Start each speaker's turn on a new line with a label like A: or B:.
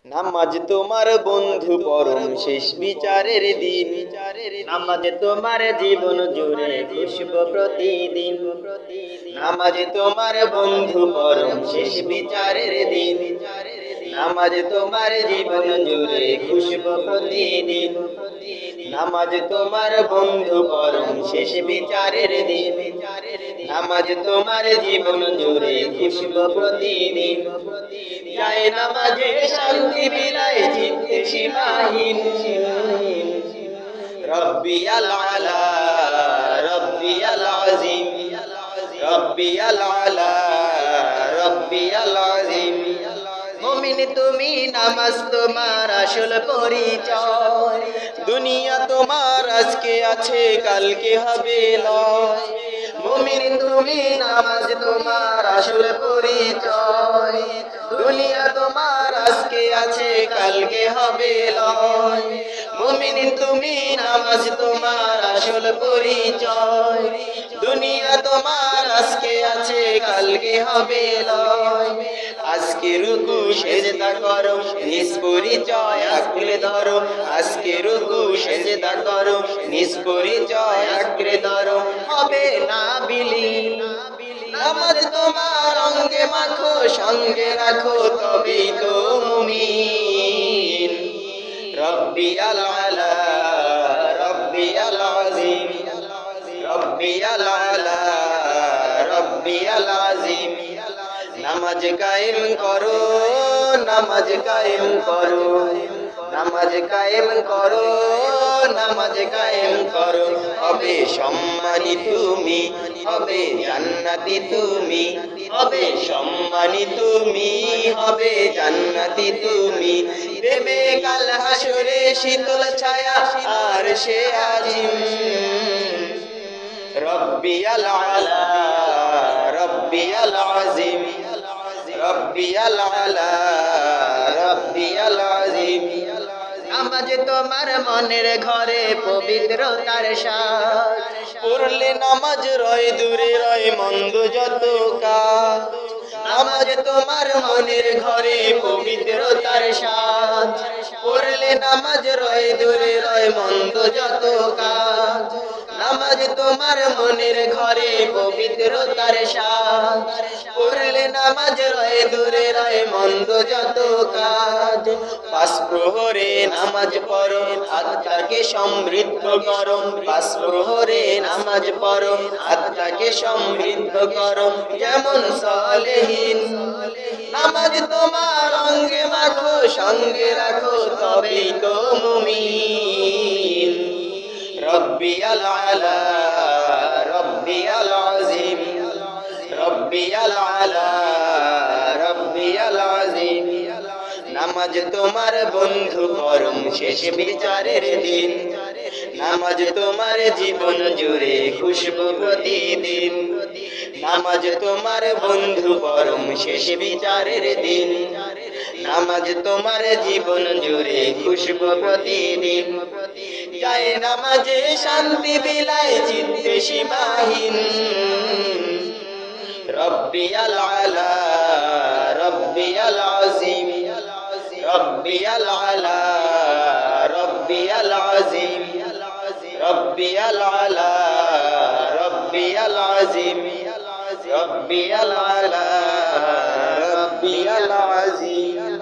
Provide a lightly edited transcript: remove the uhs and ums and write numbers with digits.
A: নামাজ তোমার বন্ধু পরম শেষ বিচারের দিন, নামাজ তোমার জীবন জুড়ে খুশবু প্রতিদিন। নামাজ তোমার বন্ধু পরম শেষ বিচারের দিন, নামাজ তোমার জীবন জুড়ে খুশবু প্রতিদিন। নামাজ তোমার বন্ধু পরম শেষ বিচারের দিন, নামাজ তোমার জীবন জুড়ে খুশবু প্রতিদিন। যায় নামাজে শান্তি বিলায় চিত্তে সীমাহীন। রব্বিয়াল আলা রব্বিয়াল আযীম, রব্বিয়াল আলা রব্বিয়াল আযীম। মুমিন তুমি নামাজ তোমার আসল পরিচয়, দুনিয়া তোমার আজকে আছে কালকে হবে লয়। মুমিন তুমি নামাজ তোমার আসল পরিচয়, দুনিয়া তোমার আজকে আছে কালকে হবে লয়। মুমিন তুমি নামাজ তোমার আসল পরিচয়, দুনিয়া তোমার আজকে আছে কালকে হবে লয়। আজকে রুকু সেজদা করো নিজ পরিচয় আঁকড়ে ধরো, আজকে রুকু সেজদা করো নিজ পরিচয় আঁকড়ে ধরো, হবে না বিলীন। নামাজ তোমার অঙ্গে মাখো সঙ্গে রাখো তবেই তো মুমিন। রব্বিয়াল আলা রব্বিয়াল আযীম, রব্বিয়াল আলা রব্বিয়াল আযীম। নামাজ কায়েম করো নামাজ কায়েম করো, নামাজ কায়েম করো নামাজ কায়েম করো, হবে সম্মানী তুমি, হবে জান্নাতি তুমি, হবে সম্মানী তুমি, হবে জান্নাতি তুমি। দেবে কাল হাসরে শীতল ছায়া আর সে আজিম। রব্বিয়াল আলা রব্বিয়াল আযীম, রব্বিয়াল আলা রব্বিয়াল আযীম। নামাজ তোমার মনের ঘরে পবিত্রতার সাজ, পড়লে নামাজ রয় দূরে রয় মন্দ যত কাজ। নামাজ তোমার মনের ঘরে পবিত্রতার সাজ, পড়লে নামাজ রয় দূরে রয় মন্দ যত কাজ। নামাজ তোমার মনের ঘরে পবিত্রতার সাজ, পড়লে নামাজ রয় দূরে রয় মন্দ যত কাজ। পাঁচ প্রহরে নামাজ পড়ো আত্মাকে সমৃদ্ধ করো, পাঁচ প্রহরে নামাজ পড়ো আত্মাকে সমৃদ্ধ করো যেমন সালেহীন। নামাজ তোমার অঙ্গে মাখো সঙ্গে রাখো তবেই তো মুমিন। রব্বিয়াল আলা রব্বিয়াল আযীম, রব্বিয়াল আলা রব্বিয়াল আযীম। নামাজ তোমার বন্ধু পরম শেষ বিচারের দিন, নামাজ তোমার জীবন জুড়ে খুশবু প্রতিদিন। নামাজ তোমার বন্ধু পরম শেষ বিচারের দিন, নামাজ তোমার জীবন জুড়ে খুশবু প্রতিদিন। যায় নামাজে শান্তি বিলায় চিত্তে সীমাহীন। রব্বিয়াল আলা রব্বিয়াল আযীম, রব্বিয়াল আলা রব্বিয়াল আযীম, রব্বিয়াল আলা রব্বিয়াল আযীম, রব্বিয়াল আলা রব্বিয়াল আযীম।